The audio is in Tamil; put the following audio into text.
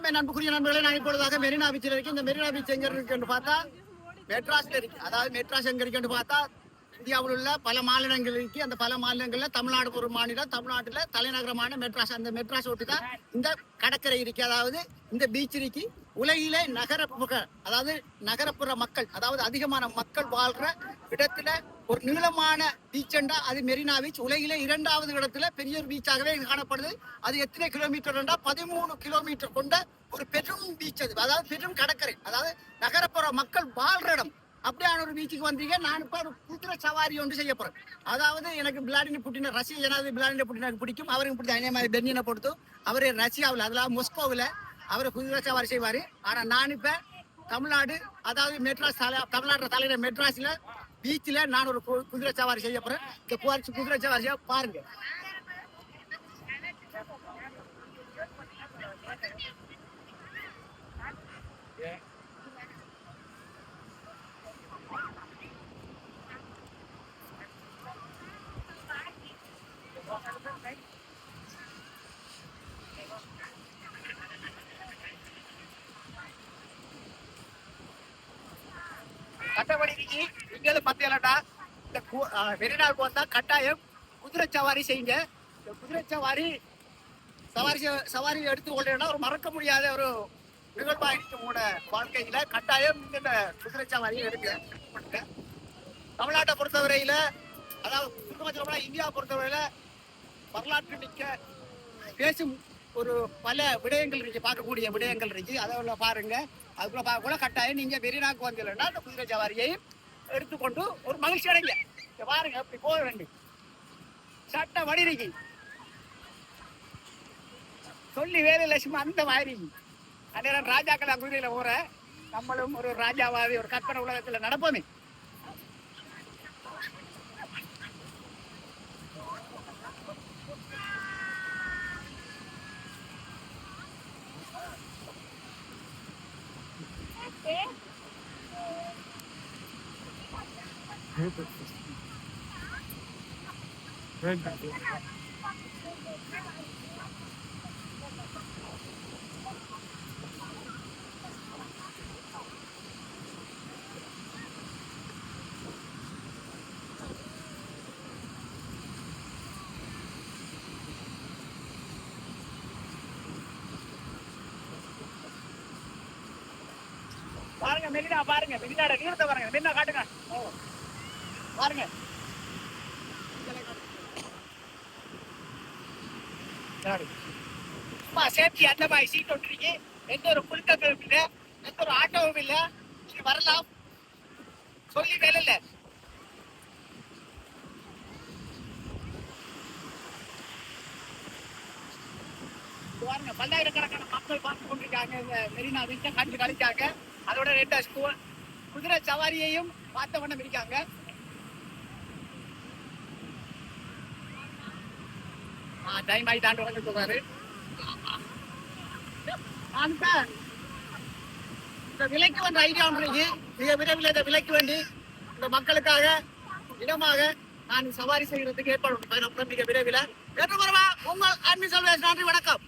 வணக்கம் அன்புக்குரிய நண்பர்களே. நான் இப்பொழுதாக மெரினா பீச்சில் இருக்கு. இந்த மெரினா பீச் எங்க இருக்குன்னு பார்த்தா மெட்ராஸ்ல இருக்கு. அதாவது மெட்ராஸ் எங்க இருக்குன்னு பார்த்தா இந்தியாவில் உள்ள பல மாநிலங்கள் இருக்கு. அந்த பல மாநிலங்கள்ல தமிழ்நாடு ஒரு மாநிலம். தமிழ்நாட்டுல தலைநகரமான மெட்ராஸ். அந்த மெட்ராஸ் ஒட்டி தான் இந்த கடற்கரை இருக்கு. அதாவது இந்த பீச் இருக்கு. உலகிலே நகரப்புற அதாவது நகரப்புற மக்கள் அதாவது அதிகமான மக்கள் வாழ்ற இடத்துல ஒரு நீளமான பீச் என்றா அது மெரினா பீச். உலகிலே 2வது இடத்துல பெரிய ஒரு பீச்சாகவே காணப்படுது. அது எத்தனை கிலோமீட்டர் என்றா 13 கிலோமீட்டர் கொண்ட ஒரு பெரும் பீச். அது அதாவது பெரும் கடற்கரை, அதாவது நகரப்புற மக்கள் வாழ்ற இடம். அப்படியான ஒரு பீச்சுக்கு வந்தீங்க. நான் இப்ப ஒரு குதிரை சவாரி ஒன்று செய்ய போறேன். அதாவது எனக்கு விளாடின புட்டின ரஷ்ய ஜனாதிபதி விளாடின புட்டினுக்கு பிடிக்கும். அவருக்கு பிடிச்ச அதே மாதிரி பெர்னினை பொறுத்து அவரு ரஷ்யாவில் அதெல்லாம் மொஸ்கோவில் அவரை குதிரை சவாரி செய்வாரு. ஆனா நான் இப்ப தமிழ்நாடு அதாவது மெட்ராஸ் தமிழ்நாட்டு தலைநகர் மெட்ராஸ்ல பீச்சில் நான் ஒரு குதிரை சவாரி செய்ய போறேன். இந்த குதிரை சவாரியை பாருங்க. கட்டப்படிக்கு இங்க பத்தியலடா இந்த மெரினாவுக்கு வந்தா கட்டாயம் குதிரை சவாரி செய்யுங்க. இந்த குதிரை சவாரி எடுத்துக்கொள்ளா ஒரு மறக்க முடியாத ஒரு நிகழ்வாயிடுச்சு உங்களோட வாழ்க்கையில. கட்டாயம் நீங்க இந்த குதிரை சவாரியை எடுக்க. தமிழ்நாட்டை பொறுத்தவரையில அதாவது இந்தியா பொறுத்தவரையில வரலாற்று மிக்க பேசும் ஒரு பல விடயங்கள் இருக்கு, பார்க்கக்கூடிய விடயங்கள் இருக்கு. அதை பாருங்க. அதுக்குள்ள பார்க்க கூட கட்டாயம் நீங்க மெரினாக்கு வந்தீங்கன்னா அந்த குதிரை சவாரியையும் எடுத்துக்கொண்டு ஒரு மகிழ்ச்சி அடைங்க. பாருங்க அப்படி போக வேண்டும். சட்ட வடிரிக்கு சொல்லி வேலை லட்சுமி அந்த மாதிரி அந்நேரம் ராஜாக்கள் குதிரையில போற நம்மளும் ஒரு ராஜாவாதி ஒரு கற்பனை உலகத்துல நடப்போமே. பாருங்க மெரினா, பாருங்க மெரினாட நீரத்தை பாருங்க. மெரினா காட்டுங்க பாருங்க. சேஃப்டி அந்த மாதிரி சீட் ஒட்டுறீங்க. எந்த ஒரு குழுக்களும் இல்லை, எந்த ஒரு ஆட்டோவும் இல்லை. நீங்க வரலாம், சொல்லி வேலை இல்லை. பாருங்க பல்லாயிரக்கணக்கான மக்கள் பார்த்து கொண்டிருக்காங்க. இந்த மெரினா பீச்சை கண்டு கழிச்சாங்க. அதோட 2 குதிரை சவாரியையும் பார்த்த வண்ணம் இருக்காங்க. டைம் ஆகி தாண்டு வந்து சொல்றாரு. இந்த விலைக்கு வந்த ஐடியா ஒன்று மிக விரைவில் இதை விலைக்கு வேண்டி இந்த மக்களுக்காக இடமாக நான் சவாரி செய்யறதுக்கு ஏற்பாடு மிக விரைவில். உங்கள் அன்பின் செல்வேஷ். நன்றி, வணக்கம்.